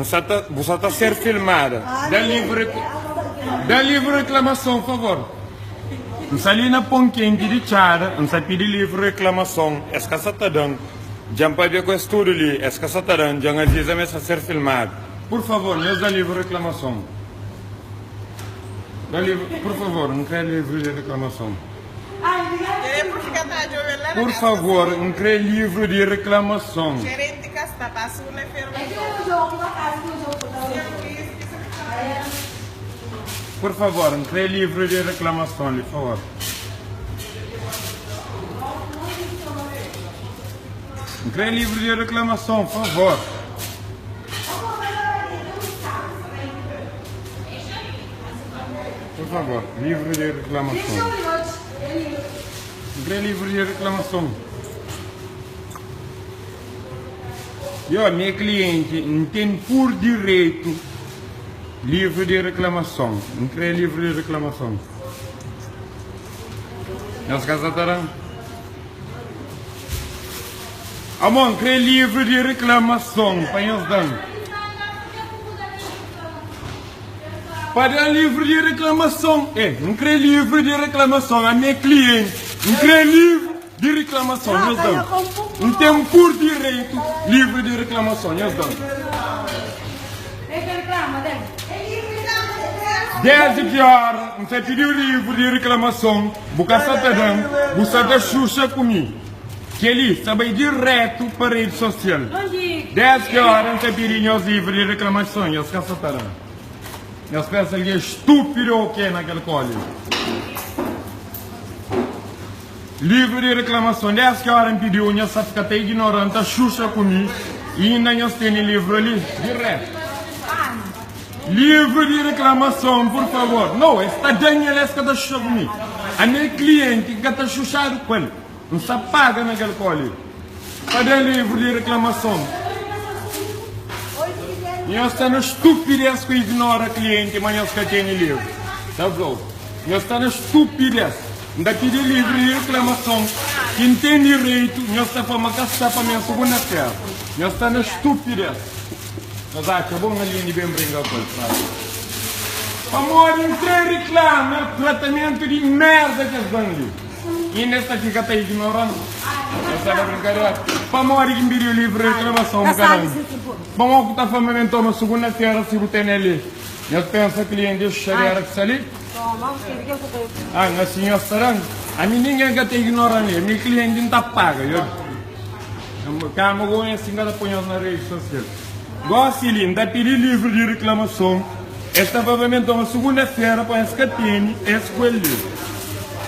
Você está a ser filmada. Dá livre reclamação, por favor. Não está ali na ponquinha de chara, não está pedindo livre reclamação. É que você está dando. Já para ver com o estudo ali, é que você está dando. Já avisa me a ser filmado. Por favor, não dá livre reclamação. Dá livre, por favor, não quer livre de reclamação. Por favor, não quer livre de reclamação. Por favor, não quer livre de reclamação, por favor. Não quer livre de reclamação, por favor. Por favor, livre de reclamação. Não quer livre de reclamação. Eu, minha cliente, não tem por direito livre de reclamação. Não quer livre de reclamação. Nós casarão. Amor, quer livre de reclamação. Para nós dar. Para dar livre de reclamação. Não quer livre de reclamação. A minha cliente não quer livre de reclamação. Nós damos. Não tem por direito livre de reclamação. Nós damos. 10 de hora, você pediu livre de reclamação. Boca satadão. Você da Xuxa comigo. Que ele sabe direto para a rede social. 10 de hora, você pediu livre de reclamação. E os caçatadão. Eu penso que é estúpido ou que naquele colo. Livre de reclamação. 10 que a hora me pediu, eu só fica até ignorante, a Xuxa comigo. E ainda nós temos livro ali, direto. Livre de reclamação, por favor. Não, esta Daniela que está Xuxa comigo. A minha cliente que está Xuxa com ele. Não se paga naquele colo. Cadê livre de reclamação? Nós estamos estupidez que ignora o cliente, mas nós temos livre. Tá bom? Nós estamos estupidez. Ainda pedir livre de reclamação. Quem tem direito, nós estamos para gastar para a minha segunda-feira. Nós estamos estupidez. Nós achamos ali de bem brincar com isso. Amor, não reclama tratamento de merda que estão ali. E nesta aqui que está ignorando. Nós estamos a brincadeira. Para morrer que me pediu livre de reclamação, caramba. Vamos que está falando uma segunda-feira se você tem ali. Eu penso que cliente deixa chegar aqui ali. Ah, mas senhor estará. A mim ninguém que tem ignorando ali. Meu cliente não está pago. Calma, eu vou ensinar a pôr na rede social. Gosto de linda, pedir livre de reclamação. Esta provavelmente uma segunda-feira para esse que tem, esse coelho.